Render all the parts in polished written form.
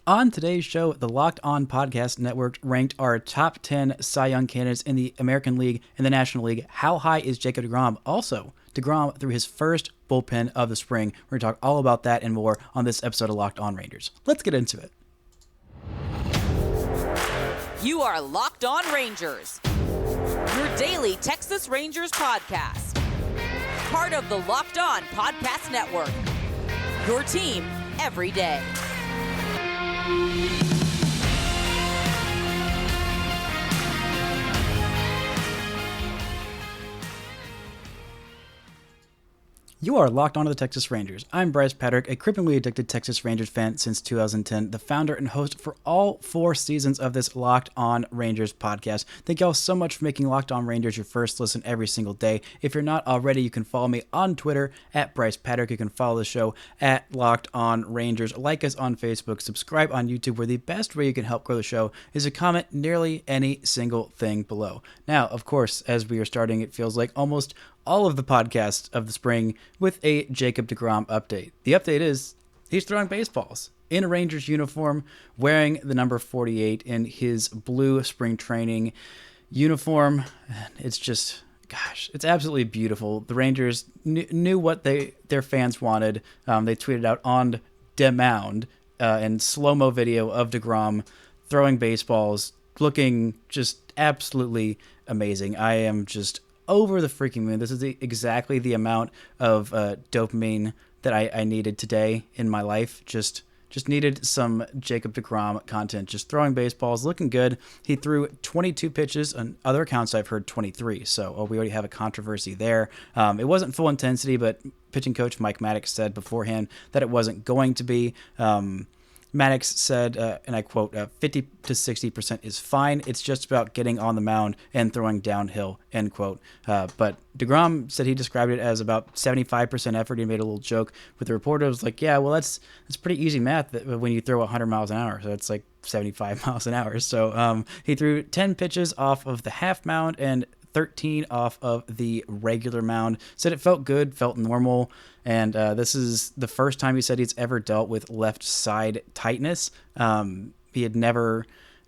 On today's show, the Locked On Podcast Network ranked our top 10 Cy Young candidates in the American League and the National League. How high is Jacob deGrom? Also, deGrom threw his first bullpen of the spring. We're going to talk all about that and more on this episode of Locked On Rangers. Let's get into it. You are Locked On Rangers, your daily Texas Rangers podcast. Part of the Locked On Podcast Network, your team every day. You are locked onto the Texas Rangers. I'm Bryce Patrick, a cripplingly addicted Texas Rangers fan since 2010, the founder and host for all 4 seasons of this Locked On Rangers podcast. Thank y'all so much for making Locked On Rangers your first listen every single day. If you're not already, you can follow me on Twitter at Bryce Patrick. You can follow the show at Locked On Rangers. Like us on Facebook, subscribe on YouTube, where the best way you can help grow the show is to comment nearly any single thing below. Now, of course, as we are starting, it feels like almost all of the podcasts of the spring with a Jacob deGrom update. The update is he's throwing baseballs in a Rangers uniform, wearing the number 48 in his blue spring training uniform. It's just, gosh, it's absolutely beautiful. The Rangers knew what their fans wanted. They tweeted out on the mound in slow-mo video of deGrom throwing baseballs, looking just absolutely amazing. I am just over the freaking moon. This is exactly the amount of dopamine that I needed today in my life. Just needed some Jacob deGrom content. Just throwing baseballs, looking good. He threw 22 pitches. On other accounts, I've heard 23. So we already have a controversy there. It wasn't full intensity, but pitching coach Mike Maddox said beforehand that it wasn't going to be. Maddox said, and I quote, 50 to 60% is fine. It's just about getting on the mound and throwing downhill, end quote. But deGrom said he described it as about 75% effort. He made a little joke with the reporter. It was like, yeah, well, that's pretty easy math when you throw 100 miles an hour. So it's like 75 miles an hour. So he threw 10 pitches off of the half mound and 13 off of the regular mound. Said it felt good, felt normal, and this is the first time he said he's ever dealt with left side tightness. He had never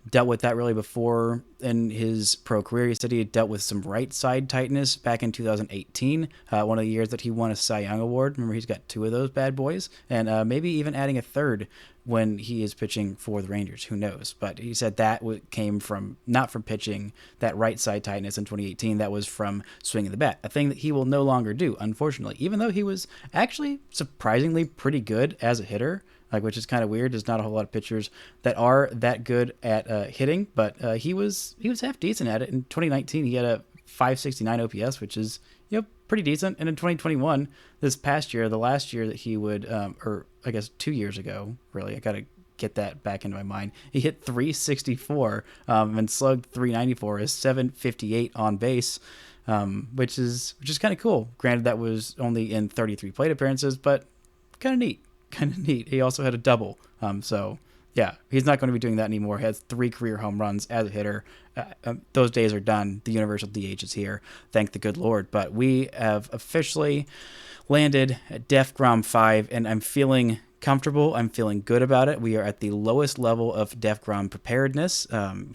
dealt with that really before in his pro career. He said he had dealt with some right side tightness back in 2018, one of the years that he won a Cy Young Award. Remember, he's got 2 of those bad boys, and maybe even adding a third when he is pitching for the Rangers. Who knows? But he said that came from not from pitching that right side tightness in 2018. That was from swinging the bat, a thing that he will no longer do, unfortunately, even though he was actually surprisingly pretty good as a hitter. Which is kind of weird. There's not a whole lot of pitchers that are that good at hitting, but he was half decent at it. In 2019, he had a 569 OPS, which is pretty decent. And in 2021, this past year, the last year that he would, or I guess 2 years ago, really, I got to get that back into my mind. He hit 364 and slugged 394, is 758 on base, which is kind of cool. Granted, that was only in 33 plate appearances, but kind of neat. He also had a double. So yeah, he's not going to be doing that anymore. He has 3 career home runs as a hitter. Those days are done. The universal DH is here. Thank the good Lord. But we have officially landed at deGrom 5, and I'm feeling comfortable. I'm feeling good about it. We are at the lowest level of deGrom preparedness.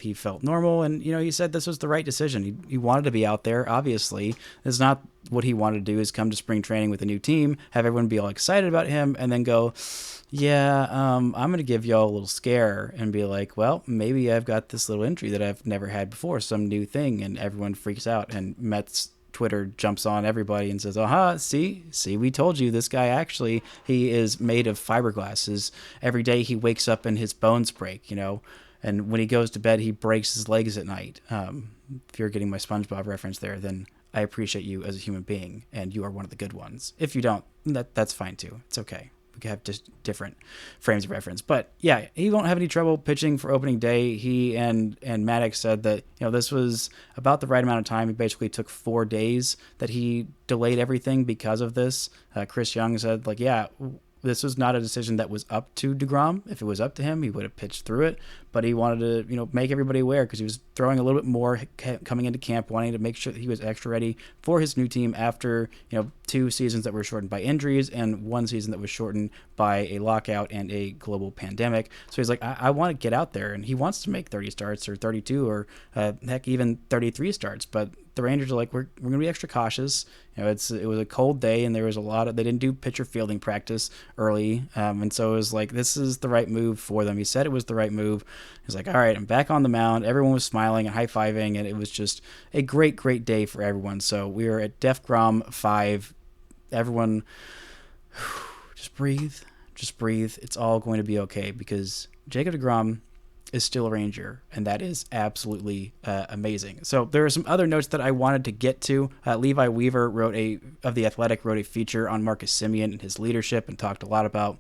He felt normal, and he said this was the right decision. He wanted to be out there. Obviously, it's not what he wanted to do. Is come to spring training with a new team, have everyone be all excited about him, and then go, yeah, I'm going to give y'all a little scare and be like, well, maybe I've got this little injury that I've never had before, some new thing, and everyone freaks out, and Mets Twitter jumps on everybody and says, aha, see, we told you this guy he is made of fiberglass. Every day he wakes up and his bones break, and when he goes to bed, he breaks his legs at night. If you're getting my SpongeBob reference there, then I appreciate you as a human being, and you are one of the good ones. If you don't, that's fine too. It's okay. We could have just different frames of reference. But yeah, he won't have any trouble pitching for opening day. He and Maddox said that this was about the right amount of time. He basically took 4 days that he delayed everything because of this. Chris Young said, this was not a decision that was up to deGrom. If it was up to him, he would have pitched through it, but he wanted to, make everybody aware because he was throwing a little bit more coming into camp, wanting to make sure that he was extra ready for his new team after, 2 seasons that were shortened by injuries and 1 season that was shortened by a lockout and a global pandemic. So he's like, I want to get out there, and he wants to make 30 starts or 32 or heck, even 33 starts, but the Rangers are like, we're going to be extra cautious. It was a cold day, and there was they didn't do pitcher fielding practice early, and so it was like, this is the right move for them. He said it was the right move. He's like, all right, I'm back on the mound. Everyone was smiling and high-fiving, and it was just a great, great day for everyone. So we were at deGrom 5. Everyone, just breathe. It's all going to be okay because Jacob deGrom is still a Ranger, and that is absolutely amazing. So there are some other notes that I wanted to get to. Levi Weaver of The Athletic wrote a feature on Marcus Semien and his leadership and talked a lot about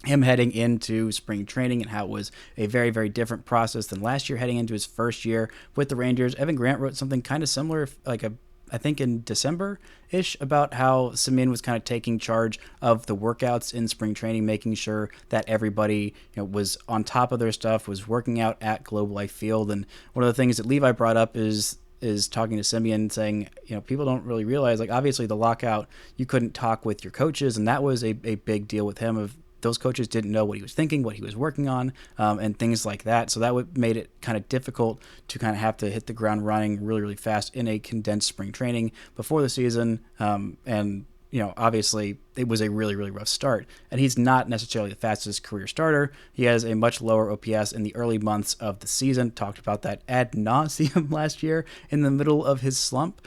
him heading into spring training and how it was a very, very different process than last year heading into his first year with the Rangers. Evan Grant wrote something kind of similar, I think in December-ish, about how Semien was kind of taking charge of the workouts in spring training, making sure that everybody was on top of their stuff, was working out at Globe Life Field. And one of the things that Levi brought up is talking to Semien, saying, people don't really realize, like, obviously the lockout, you couldn't talk with your coaches, and that was a big deal with him. Of those coaches didn't know what he was thinking, what he was working on, and things like that. So that made it kind of difficult to kind of have to hit the ground running really, really fast in a condensed spring training before the season. And obviously it was a really, really rough start. And he's not necessarily the fastest career starter. He has a much lower OPS in the early months of the season. Talked about that ad nauseum last year in the middle of his slump.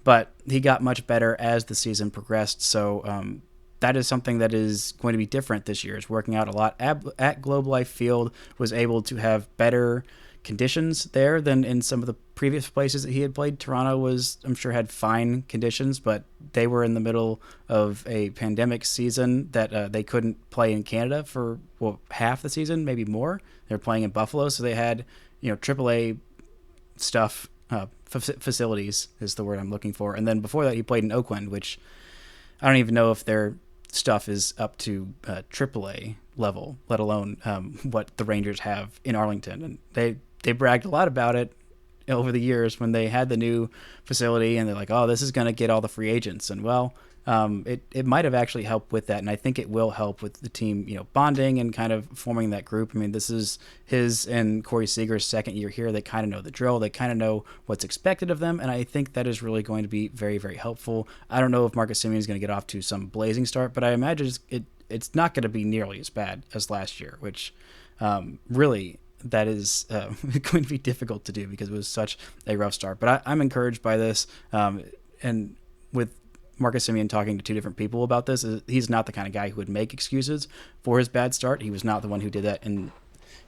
But he got much better as the season progressed. So, that is something that is going to be different this year. Is working out a lot at Globe Life Field, was able to have better conditions there than in some of the previous places that he had played. Toronto I'm sure, had fine conditions, but they were in the middle of a pandemic season that they couldn't play in Canada for half the season, maybe more. They were playing in Buffalo, so they had AAA stuff, facilities is the word I'm looking for. And then before that, he played in Oakland, which I don't even know if their stuff is up to AAA level, let alone what the Rangers have in Arlington. And they bragged a lot about it over the years when they had the new facility, and they're like, oh, this is going to get all the free agents. And it might have actually helped with that, and I think it will help with the team, bonding and kind of forming that group. I mean, this is his and Corey Seager's second year here. They kind of know the drill. They kind of know what's expected of them, and I think that is really going to be very, very helpful. I don't know if Marcus Semien is going to get off to some blazing start, but I imagine it's not going to be nearly as bad as last year, which really that is going to be difficult to do because it was such a rough start. But I'm encouraged by this, and with Marcus Semien talking to 2 different people about this, he's not the kind of guy who would make excuses for his bad start. He was not the one who did that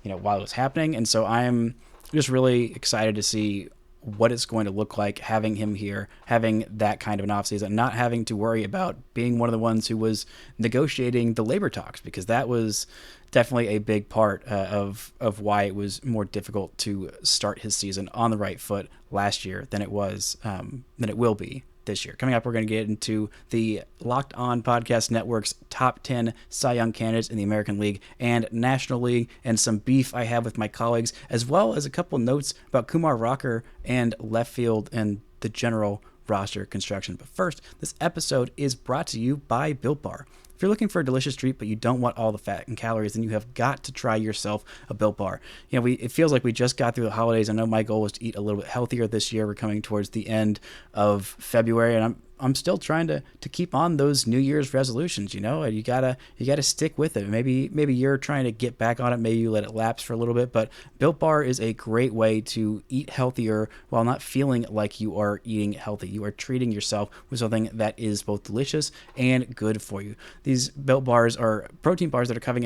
while it was happening. And so I am just really excited to see what it's going to look like having him here, having that kind of an offseason, not having to worry about being one of the ones who was negotiating the labor talks, because that was definitely a big part of why it was more difficult to start his season on the right foot last year than it will be this year. Coming up, we're going to get into the Locked On Podcast Network's top 10 Cy Young candidates in the American League and National League, and some beef I have with my colleagues, as well as a couple notes about Kumar Rocker and left field and the general roster construction. But first, this episode is brought to you by Built Bar. If you're looking for a delicious treat, but you don't want all the fat and calories, then you have got to try yourself a Built Bar. It feels like we just got through the holidays. I know my goal was to eat a little bit healthier this year. We're coming towards the end of February, and I'm still trying to keep on those New Year's resolutions. You gotta stick with it. Maybe you're trying to get back on it. Maybe you let it lapse for a little bit. But Built Bar is a great way to eat healthier while not feeling like you are eating healthy. You are treating yourself with something that is both delicious and good for you. These Built Bars are protein bars that are covered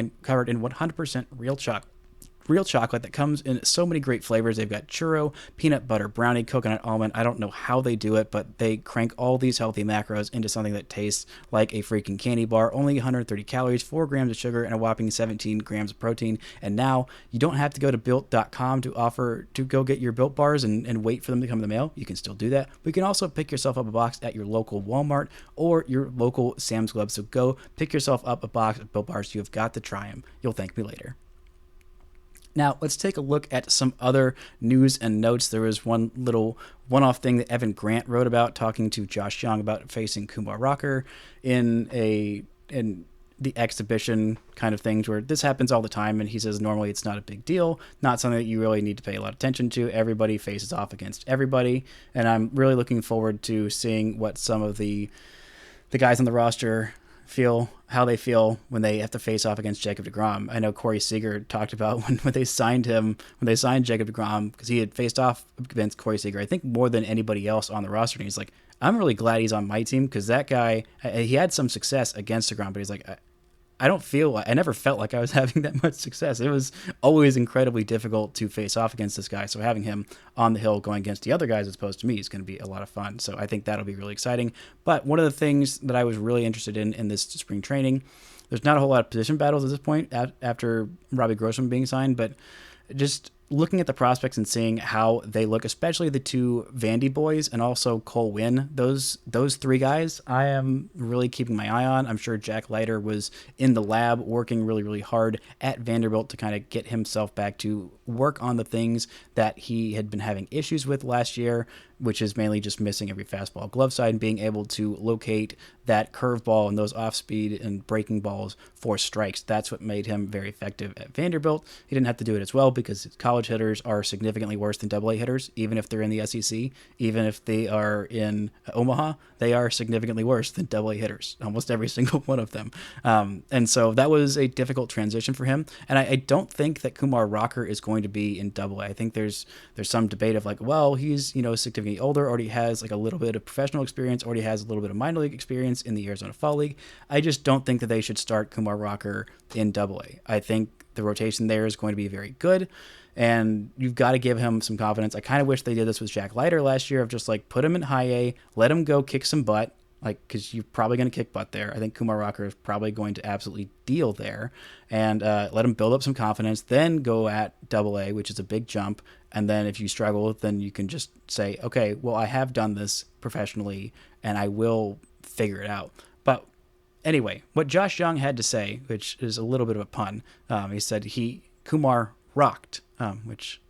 in 100% real chocolate. real chocolate that comes in so many great flavors. They've got churro, peanut butter, brownie, coconut almond. I don't know how they do it, but they crank all these healthy macros into something that tastes like a freaking candy bar. Only 130 calories, 4 grams of sugar, and a whopping 17 grams of protein. And now you don't have to go to built.com to go get your Built bars and wait for them to come in the mail. You can still do that. But you can also pick yourself up a box at your local Walmart or your local Sam's Club. So go pick yourself up a box of Built bars. You've got to try them. You'll thank me later. Now, let's take a look at some other news and notes. There was one little one-off thing that Evan Grant wrote about, talking to Josh Young about facing Kumar Rocker in the exhibition kind of things, where this happens all the time, and he says normally it's not a big deal, not something that you really need to pay a lot of attention to. Everybody faces off against everybody, and I'm really looking forward to seeing what some of the guys on the roster how they feel when they have to face off against Jacob deGrom. I know Corey Seager talked about when they signed Jacob deGrom, because he had faced off against Corey Seager, I think more than anybody else on the roster. And he's like, I'm really glad he's on my team, because that guy, he had some success against deGrom, but he's like, I never felt like I was having that much success. It was always incredibly difficult to face off against this guy. So having him on the hill going against the other guys as opposed to me is going to be a lot of fun. So I think that'll be really exciting. But one of the things that I was really interested in this spring training, there's not a whole lot of position battles at this point after Robbie Grossman being signed, but just looking at the prospects and seeing how they look, especially the two Vandy boys and also Cole Winn, those three guys, I am really keeping my eye on. I'm sure Jack Leiter was in the lab working really, really hard at Vanderbilt to kind of get himself back to work on the things that he had been having issues with last year, which is mainly just missing every fastball glove side and being able to locate that curveball and those off-speed and breaking balls for strikes. That's what made him very effective at Vanderbilt. He didn't have to do it as well, because college hitters are significantly worse than AA hitters, even if they're in the SEC. Even if they are in Omaha, they are significantly worse than AA hitters, almost every single one of them. And so that was a difficult transition for him. And I don't think that Kumar Rocker is going to be in AA. I think there's some debate of like, well, he's significantly older, already has like a little bit of professional experience, already has a little bit of minor league experience in the Arizona Fall League. I just don't think that they should start Kumar Rocker in AA. I think the rotation there is going to be very good, and you've got to give him some confidence. I kind of wish they did this with Jack Leiter last year, of just like put him in high A, let him go kick some butt, like, because you're probably going to kick butt there. I think Kumar Rocker is probably going to absolutely deal there, and let him build up some confidence, then go at AA, which is a big jump. And then if you struggle, then you can just say, okay, well, I have done this professionally and I will figure it out. But anyway, what Josh Young had to say, which is a little bit of a pun, he said Kumar rocked, which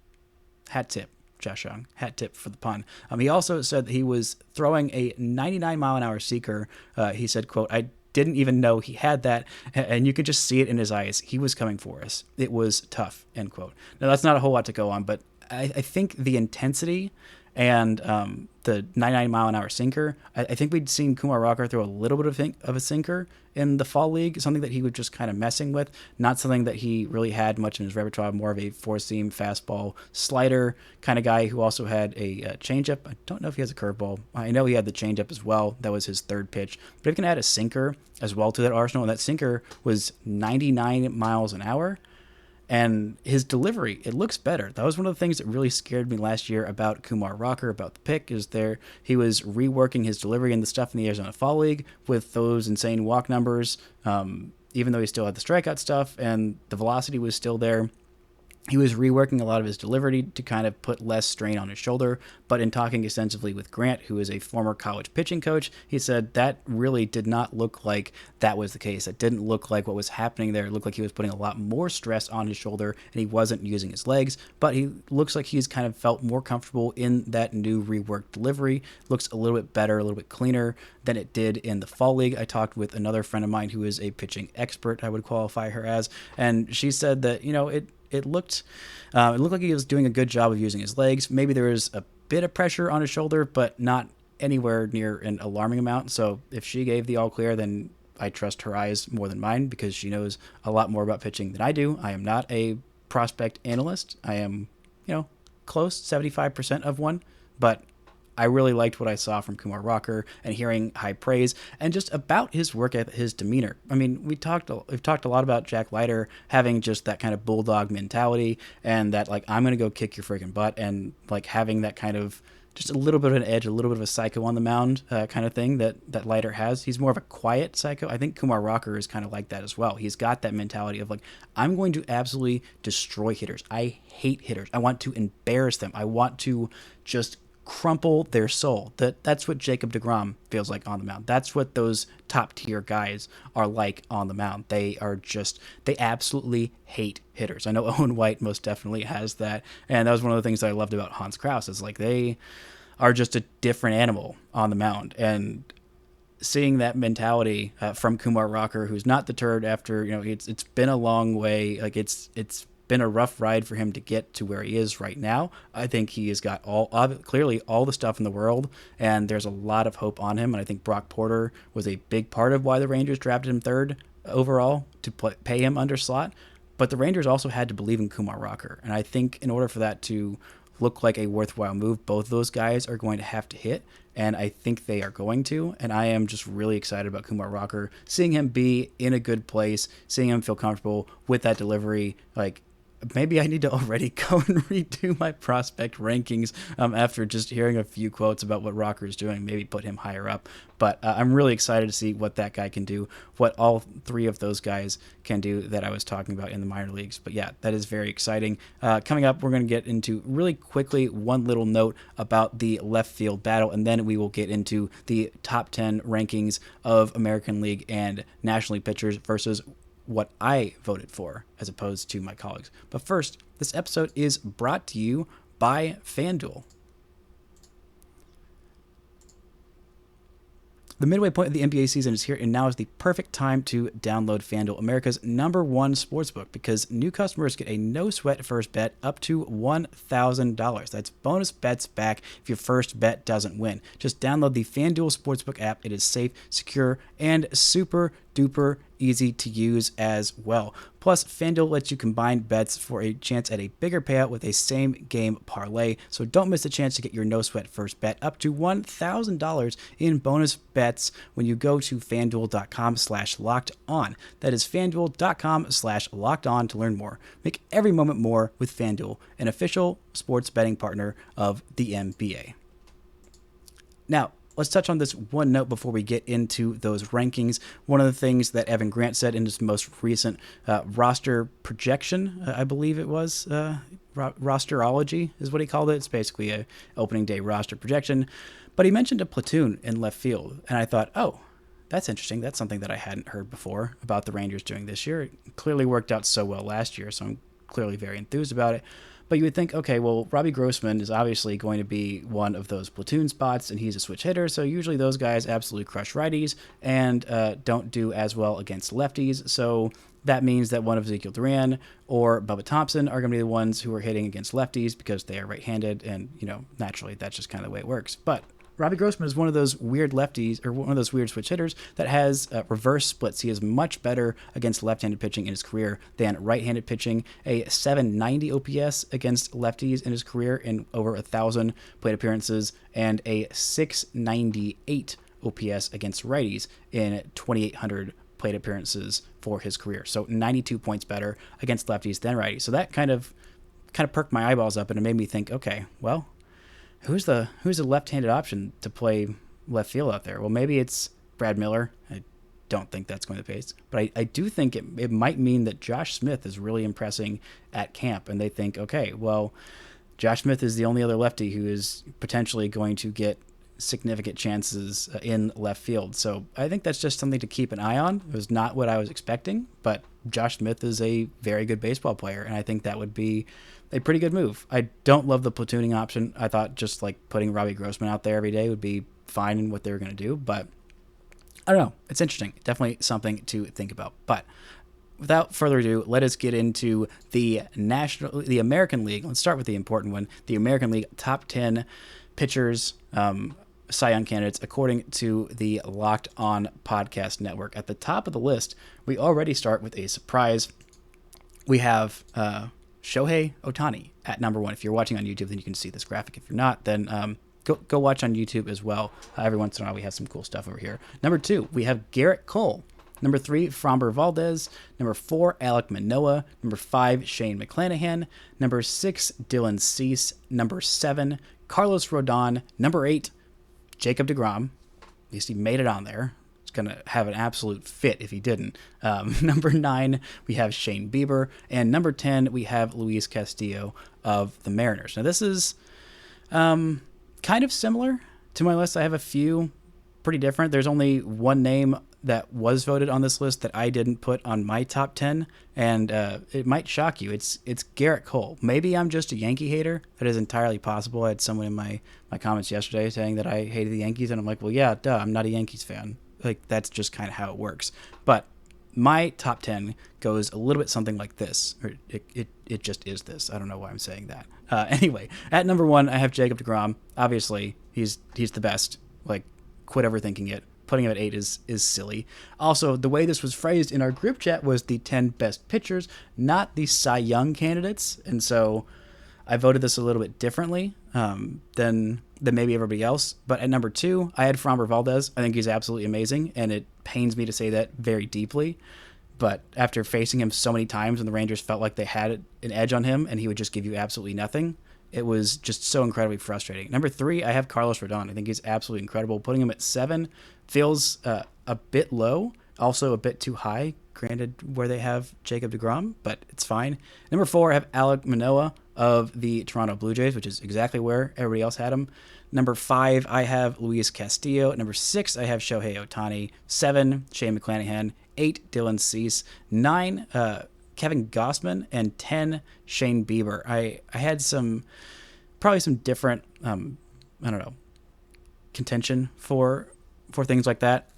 hat tip, Josh Young, hat tip for the pun. He also said that he was throwing a 99-mile-an-hour seeker. He said, quote, I didn't even know he had that, and you could just see it in his eyes. He was coming for us. It was tough, end quote. Now, that's not a whole lot to go on, but I think the intensity and the 99-mile-an-hour sinker, I think we'd seen Kumar Rocker throw a little bit of a sinker in the fall league, something that he was just kind of messing with, not something that he really had much in his repertoire, more of a four-seam fastball slider kind of guy who also had a changeup. I don't know if he has a curveball. I know he had the changeup as well. That was his third pitch. But if you can add a sinker as well to that arsenal, and that sinker was 99 miles an hour, and his delivery, it looks better. That was one of the things that really scared me last year about Kumar Rocker, about the pick, is he was reworking his delivery and the stuff in the Arizona Fall League with those insane walk numbers, even though he still had the strikeout stuff and the velocity was still there. He was reworking a lot of his delivery to kind of put less strain on his shoulder, but in talking extensively with Grant, who is a former college pitching coach, he said that really did not look like that was the case. It didn't look like what was happening there. It looked like he was putting a lot more stress on his shoulder, and he wasn't using his legs, but he looks like he's kind of felt more comfortable in that new reworked delivery. Looks a little bit better, a little bit cleaner than it did in the fall league. I talked with another friend of mine who is a pitching expert, I would qualify her as, and she said that, it looked like he was doing a good job of using his legs. Maybe there was a bit of pressure on his shoulder, but not anywhere near an alarming amount. So if she gave the all clear, then I trust her eyes more than mine, because she knows a lot more about pitching than I do. I am not a prospect analyst. I am, close, 75% of one, but I really liked what I saw from Kumar Rocker and hearing high praise and just about his work ethic, his demeanor. I mean, we've talked a lot about Jack Leiter having just that kind of bulldog mentality and that like I'm gonna go kick your freaking butt, and like having that kind of just a little bit of an edge, a little bit of a psycho on the mound kind of thing that Leiter has. He's more of a quiet psycho. I think Kumar Rocker is kind of like that as well. He's got that mentality of like, I'm going to absolutely destroy hitters. I hate hitters. I want to embarrass them. I want to just crumple their soul. That's what Jacob deGrom feels like on the mound. That's what those top tier guys are like on the mound. They absolutely hate hitters. I know Owen White most definitely has that, and that was one of the things that I loved about Hans Kraus is like they are just a different animal on the mound. And seeing that mentality from Kumar Rocker, who's not deterred after, it's been a long way. Like it's been a rough ride for him to get to where he is right now. I think he has got clearly all the stuff in the world, and there's a lot of hope on him. And I think Brock Porter was a big part of why the Rangers drafted him third overall to pay him under slot. But the Rangers also had to believe in Kumar Rocker. And I think in order for that to look like a worthwhile move, both of those guys are going to have to hit. And I think they are going to. And I am just really excited about Kumar Rocker, seeing him be in a good place, seeing him feel comfortable with that delivery. Like, maybe I need to already go and redo my prospect rankings after just hearing a few quotes about what Rocker is doing, maybe put him higher up. But I'm really excited to see what that guy can do, what all three of those guys can do that I was talking about in the minor leagues. But yeah, that is very exciting. Coming up, we're going to get into really quickly one little note about the left field battle, and then we will get into the top 10 rankings of American League and National League pitchers versus what I voted for as opposed to my colleagues. But first, this episode is brought to you by FanDuel. The midway point of the NBA season is here, and now is the perfect time to download FanDuel, America's #1 sportsbook, because new customers get a no-sweat first bet up to $1,000. That's bonus bets back if your first bet doesn't win. Just download the FanDuel Sportsbook app. It is safe, secure, and super duper easy to use as well. Plus, FanDuel lets you combine bets for a chance at a bigger payout with a same-game parlay, so don't miss a chance to get your no-sweat first bet up to $1,000 in bonus bets when you go to FanDuel.com/lockedon. That is FanDuel.com/lockedon to learn more. Make every moment more with FanDuel, an official sports betting partner of the NBA. Now, let's touch on this one note before we get into those rankings. One of the things that Evan Grant said in his most recent roster projection, I believe it was, rosterology is what he called it. It's basically a opening day roster projection. But he mentioned a platoon in left field, and I thought, oh, that's interesting. That's something that I hadn't heard before about the Rangers doing this year. It clearly worked out so well last year, so I'm clearly very enthused about it. But you would think, okay, well, Robbie Grossman is obviously going to be one of those platoon spots, and he's a switch hitter, so usually those guys absolutely crush righties and don't do as well against lefties. So that means that one of Ezekiel Duran or Bubba Thompson are going to be the ones who are hitting against lefties because they are right-handed, and, naturally, that's just kind of the way it works. But Robbie Grossman is one of those weird lefties, or one of those weird switch hitters that has reverse splits. He is much better against left-handed pitching in his career than right-handed pitching. A 790 OPS against lefties in his career in over 1,000 plate appearances, and a 698 OPS against righties in 2,800 plate appearances for his career. So 92 points better against lefties than righties. So that kind of perked my eyeballs up, and it made me think, okay, well, who's the left-handed option to play left field out there? Well, maybe it's Brad Miller. I don't think that's going to be the case. But I do think it might mean that Josh Smith is really impressing at camp, and they think, okay, well, Josh Smith is the only other lefty who is potentially going to get significant chances in left field. So I think that's just something to keep an eye on. It was not what I was expecting, but Josh Smith is a very good baseball player, and I think that would be a pretty good move. I don't love the platooning option. I thought just like putting Robbie Grossman out there every day would be fine in what they were going to do, but I don't know. It's interesting. Definitely something to think about. But without further ado, let us get into the American League. Let's start with the important one, the American League top 10 pitchers, Cy Young candidates, according to the Locked On Podcast Network. At the top of the list, we already start with a surprise. We have Shohei Ohtani at number 1. If you're watching on YouTube, then you can see this graphic. If you're not, then go watch on YouTube as well. Every once in a while we have some cool stuff over here. Number 2, we have Garrett Cole. Number 3, Framber Valdez. Number 4, Alek Manoah. Number 5, Shane McClanahan. Number 6, Dylan Cease. Number 7, Carlos Rodon. Number 8, Jacob deGrom. At least he made it on there. It's going to have an absolute fit if he didn't. Number 9, we have Shane Bieber. And number 10, we have Luis Castillo of the Mariners. Now, this is kind of similar to my list. I have a few pretty different. There's only one name that was voted on this list that I didn't put on my top 10, and it might shock you. It's Garrett Cole. Maybe I'm just a Yankee hater. That is entirely possible. I had someone in my comments yesterday saying that I hated the Yankees, and I'm like, well, yeah, duh, I'm not a Yankees fan. Like, that's just kind of how it works. But my top 10 goes a little bit something like this. Or it just is this. I don't know why I'm saying that. Anyway, at number 1, I have Jacob deGrom. Obviously, he's the best. Like, quit overthinking it. Putting him at 8 is silly. Also, the way this was phrased in our group chat was the 10 best pitchers, not the Cy Young candidates. And so I voted this a little bit differently than maybe everybody else. But at number 2, I had Framber Valdez. I think he's absolutely amazing, and it pains me to say that very deeply. But after facing him so many times and the Rangers felt like they had an edge on him and he would just give you absolutely nothing, it was just so incredibly frustrating. Number 3, I have Carlos Rodon. I think he's absolutely incredible. Putting him at 7 feels a bit low, also a bit too high, granted where they have Jacob deGrom, but it's fine. Number 4, I have Alek Manoah of the Toronto Blue Jays, which is exactly where everybody else had him. Number 5, I have Luis Castillo. Number 6, I have Shohei Ohtani. 7, Shane McClanahan. 8, Dylan Cease. 9, Kevin Gossman. And 10, Shane Bieber. I had probably some different, contention for things like that.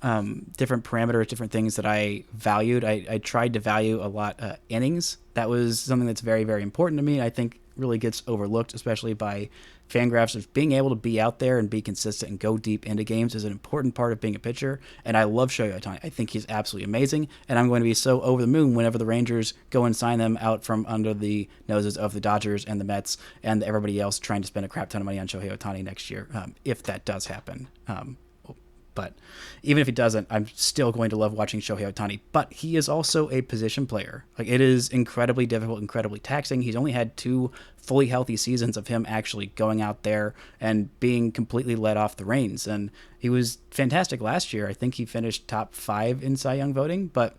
Different parameters, different things that I valued. I tried to value a lot innings. That was something that's very, very important to me. I think really gets overlooked, especially by Fangraphs. Of being able to be out there and be consistent and go deep into games is an important part of being a pitcher. And I love Shohei Ohtani. I think he's absolutely amazing. And I'm going to be so over the moon whenever the Rangers go and sign them out from under the noses of the Dodgers and the Mets and everybody else trying to spend a crap ton of money on Shohei Ohtani next year, if that does happen. But even if he doesn't, I'm still going to love watching Shohei Ohtani. But he is also a position player. Like, it is incredibly difficult, incredibly taxing. He's only had 2 fully healthy seasons of him actually going out there and being completely let off the reins. And he was fantastic last year. I think he finished top 5 in Cy Young voting, but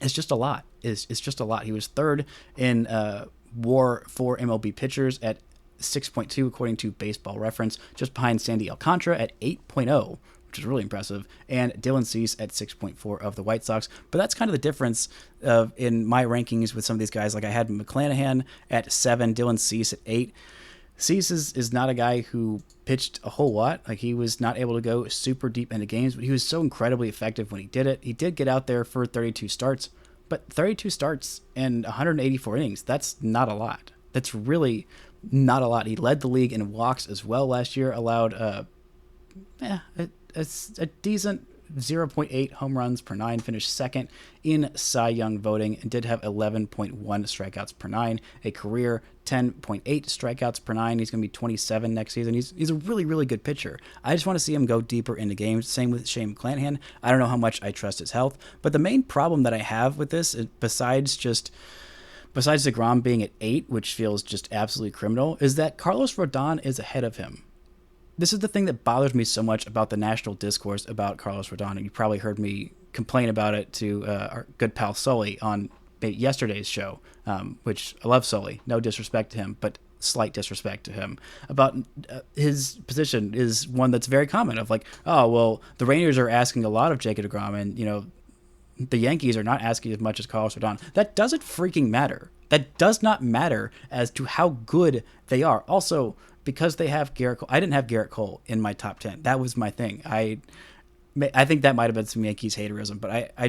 it's just a lot. It's just a lot. He was 3rd in WAR for MLB pitchers at 6.2 according to Baseball Reference, just behind Sandy Alcantara at 8.0. which is really impressive, and Dylan Cease at 6.4 of the White Sox. But that's kind of the difference in my rankings with some of these guys. Like, I had McClanahan at 7, Dylan Cease at 8. Cease is not a guy who pitched a whole lot. Like, he was not able to go super deep into games, but he was so incredibly effective when he did it. He did get out there for 32 starts, but 32 starts and 184 innings, that's not a lot. That's really not a lot. He led the league in walks as well last year, allowed a decent 0.8 home runs per 9, finished 2nd in Cy Young voting, and did have 11.1 strikeouts per 9, a career 10.8 strikeouts per 9. He's going to be 27 next season. He's a really, really good pitcher. I just want to see him go deeper into games. Same with Shane McClanahan. I don't know how much I trust his health, but the main problem that I have with this, besides deGrom being at 8, which feels just absolutely criminal, is that Carlos Rodon is ahead of him. This is the thing that bothers me so much about the national discourse about Carlos Rodon, and you probably heard me complain about it to our good pal Sully on yesterday's show, which I love Sully, no disrespect to him, but slight disrespect to him, about his position is one that's very common of like, oh, well, the Rangers are asking a lot of Jacob deGrom, and, the Yankees are not asking as much as Carlos Rodon. That doesn't freaking matter. That does not matter as to how good they are. Also, because they have Garrett Cole, I didn't have Garrett Cole in my top 10. That was my thing. I think that might have been some Yankees haterism, but I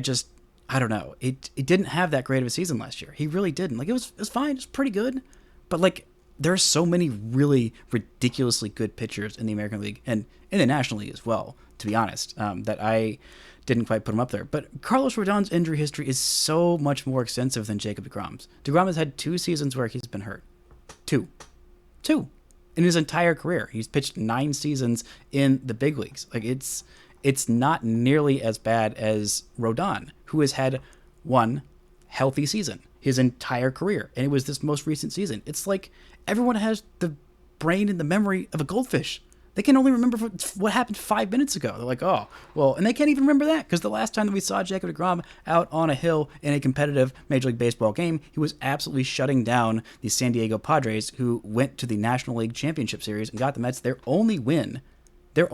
don't know. It didn't have that great of a season last year. He really didn't. Like, it was fine. It was pretty good. But, like, there are so many really ridiculously good pitchers in the American League and in the National League as well, to be honest, that I didn't quite put him up there. But Carlos Rodon's injury history is so much more extensive than Jacob deGrom's. deGrom has had 2 seasons where he's been hurt. Two. in his entire career. He's pitched 9 seasons in the big leagues. Like it's not nearly as bad as Rodon, who has had one healthy season his entire career, and it was this most recent season. It's like everyone has the brain and the memory of a goldfish. They can only remember what happened 5 minutes ago. They're like, oh, well, and they can't even remember that because the last time that we saw Jacob deGrom out on a hill in a competitive Major League Baseball game, he was absolutely shutting down the San Diego Padres, who went to the National League Championship Series and got the Mets their only win in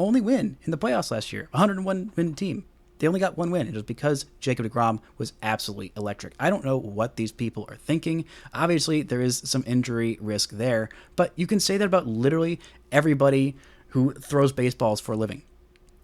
the playoffs last year, 101-win team. They only got one win. It was because Jacob deGrom was absolutely electric. I don't know what these people are thinking. Obviously, there is some injury risk there, but you can say that about literally everybody who throws baseballs for a living.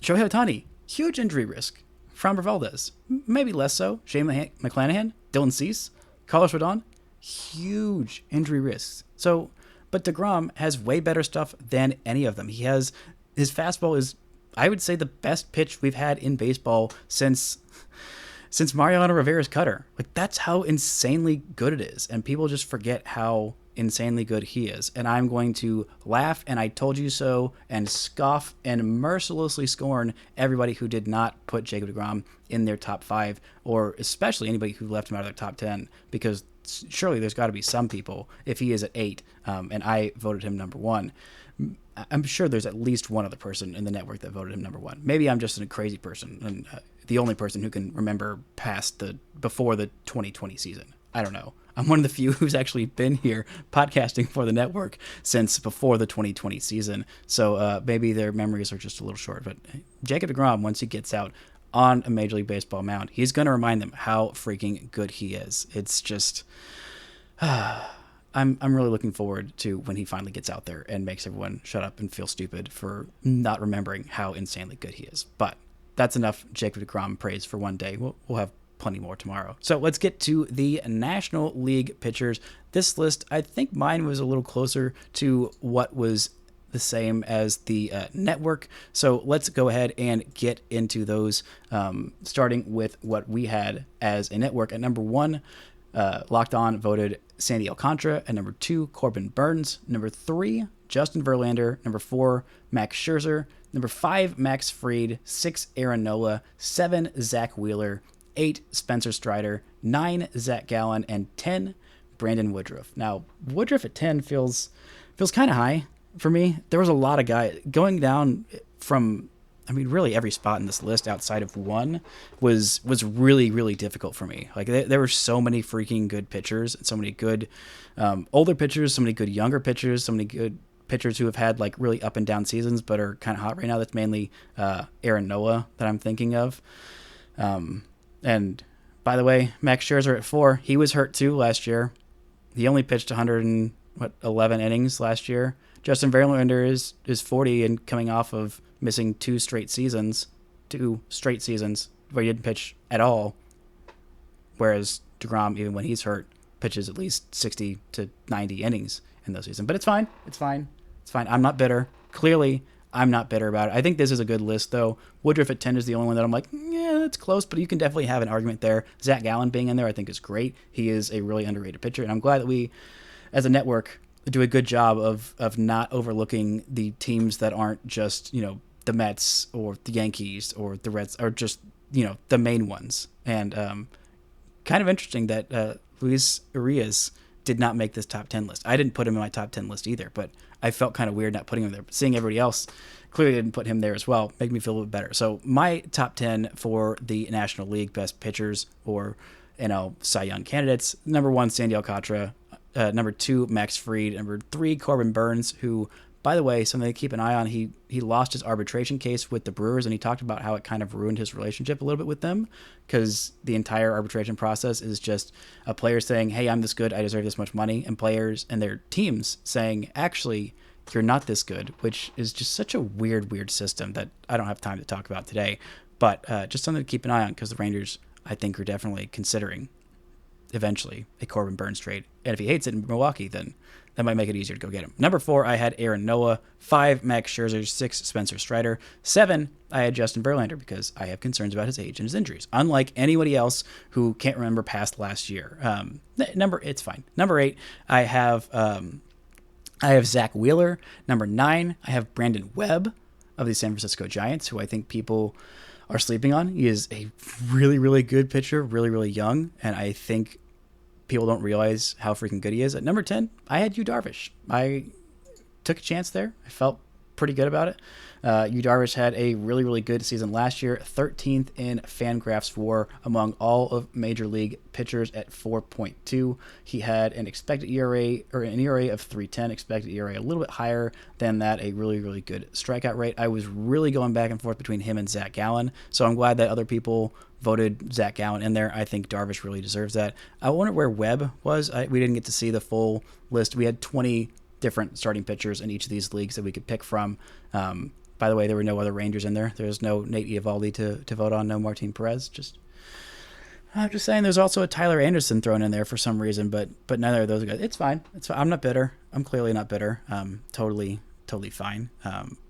Shohei Ohtani, huge injury risk. Framber Valdez, maybe less so. Shane McClanahan, Dylan Cease, Carlos Rodon, huge injury risks. So, but deGrom has way better stuff than any of them. His fastball is, I would say, the best pitch we've had in baseball since Mariano Rivera's cutter. Like, that's how insanely good it is. And people just forget how insanely good he is. And I'm going to laugh and I told you so and scoff and mercilessly scorn everybody who did not put Jacob deGrom in their top 5, or especially anybody who left him out of their top 10, because surely there's got to be some people, if he is at 8 and I voted him number 1, I'm sure there's at least one other person in the network that voted him number 1. Maybe I'm just a crazy person and the only person who can remember before the 2020 season. I don't know. I'm one of the few who's actually been here podcasting for the network since before the 2020 season. So maybe their memories are just a little short. But Jacob deGrom, once he gets out on a Major League Baseball mound, he's going to remind them how freaking good he is. It's just... I'm really looking forward to when he finally gets out there and makes everyone shut up and feel stupid for not remembering how insanely good he is. But that's enough Jacob deGrom praise for one day. We'll have plenty more tomorrow. So let's get to the National League pitchers. This list, I think mine was a little closer to what was the same as the network. So let's go ahead and get into those, starting with what we had as a network. At number 1, Locked On voted Sandy Alcantara. At number 2, Corbin Burns. Number 3, Justin Verlander. Number 4, Max Scherzer. Number 5, Max Fried. 6, Aaron Nola. 7, Zach Wheeler. 8, Spencer Strider. 9, Zach Gallen. And 10, Brandon Woodruff. Now, Woodruff at 10 feels kind of high for me. There was a lot of guys going down from, I mean, really every spot in this list outside of 1 was really, really difficult for me. Like, there were so many freaking good pitchers, and so many good older pitchers, so many good younger pitchers, so many good pitchers who have had like really up and down seasons but are kind of hot right now. That's mainly Aaron Nola that I'm thinking of. And by the way, Max Scherzer at 4, he was hurt too last year. He only pitched 111 innings last year. Justin Verlander is 40 and coming off of missing 2 straight seasons where he didn't pitch at all. Whereas deGrom, even when he's hurt, pitches at least 60 to 90 innings in those seasons. But it's fine. It's fine. I'm not bitter. Clearly, I'm not bitter about it. I think this is a good list, though. Woodruff at 10 is the only one that I'm like, yeah, that's close, but you can definitely have an argument there. Zach Gallen being in there, I think, is great. He is a really underrated pitcher, and I'm glad that we, as a network, do a good job of not overlooking the teams that aren't just, the Mets or the Yankees or the Reds, or just, the main ones. And kind of interesting that Luis Urias did not make this top 10 list. I didn't put him in my top 10 list either, but I felt kind of weird not putting him there. But seeing everybody else clearly didn't put him there as well made me feel a little bit better. So my top 10 for the National League best pitchers or Cy Young candidates: number 1, Sandy Alcantara. Number 2, Max Fried. Number 3, Corbin Burns, who, by the way, something to keep an eye on. He lost his arbitration case with the Brewers, and he talked about how it kind of ruined his relationship a little bit with them, because the entire arbitration process is just a player saying, hey, I'm this good, I deserve this much money, and players and their teams saying, actually, you're not this good, which is just such a weird system that I don't have time to talk about today. But just something to keep an eye on, because the Rangers, I think, are definitely considering eventually a Corbin Burns trade. And if he hates it in Milwaukee, then that might make it easier to go get him. Number 4, I had Aaron Nola. 5, Max Scherzer. 6, Spencer Strider. 7, I had Justin Verlander, because I have concerns about his age and his injuries, unlike anybody else who can't remember past last year. It's fine. Number 8, I have I have Zach Wheeler. Number 9, I have Brandon Webb of the San Francisco Giants, who I think people are sleeping on. He is a really, really good pitcher, really, really young, and I think people don't realize how freaking good he is. At number 10, I had Yu Darvish. I took a chance there. I felt pretty good about it. Yu Darvish had a really, really good season last year, 13th in Fangraphs WAR among all of Major League pitchers at 4.2. He had an expected ERA, or an ERA of 3.10, expected ERA a little bit higher than that, a really, really good strikeout rate. I was really going back and forth between him and Zach Gallen, so I'm glad that other people voted Zach Gallen in there. I think Darvish really deserves that. I wonder where Webb was. We didn't get to see the full list. We had 20 different starting pitchers in each of these leagues that we could pick from. By the way, there were no other Rangers in there. There's no Nate Eovaldi to vote on, no Martin Perez. I'm just saying there's also a Tyler Anderson thrown in there for some reason, but neither of those guys. It's fine. It's fine. I'm not bitter. I'm clearly not bitter. Totally fine.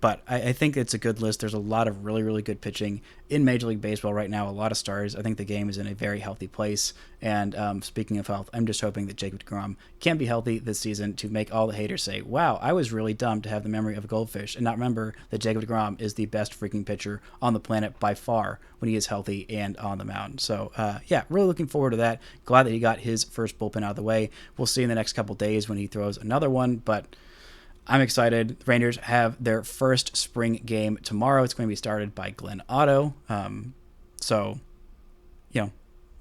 But I think it's a good list. There's a lot of really, really good pitching in Major League Baseball right now, a lot of stars. I think the game is in a very healthy place. And speaking of health, I'm just hoping that Jacob deGrom can be healthy this season to make all the haters say, wow, I was really dumb to have the memory of a goldfish and not remember that Jacob deGrom is the best freaking pitcher on the planet by far when he is healthy and on the mound. So, yeah, really looking forward to that. Glad that he got his first bullpen out of the way. We'll see in the next couple days when he throws another one, but I'm excited. The Rangers have their first spring game tomorrow. It's going to be started by Glenn Otto. So,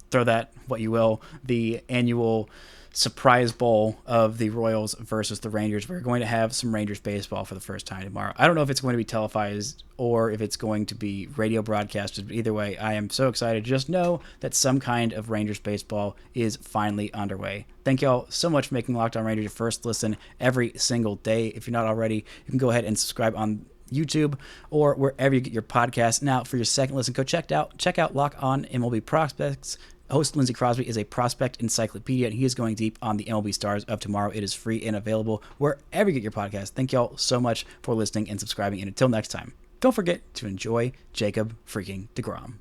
throw that what you will. The annual surprise bowl of the Royals versus the Rangers. We're going to have some Rangers baseball for the first time tomorrow. I don't know if it's going to be televised or if it's going to be radio broadcasted, but either way, I am so excited. Just know that some kind of Rangers baseball is finally underway. Thank y'all so much for making Locked On Rangers your first listen every single day. If you're not already, you can go ahead and subscribe on YouTube or wherever you get your podcasts. Now, for your second listen, go check out Lock On MLB Prospects. Host Lindsey Crosby is a prospect encyclopedia, and he is going deep on the MLB stars of tomorrow. It is free and available wherever you get your podcast. Thank y'all so much for listening and subscribing. And until next time, don't forget to enjoy Jacob freaking deGrom.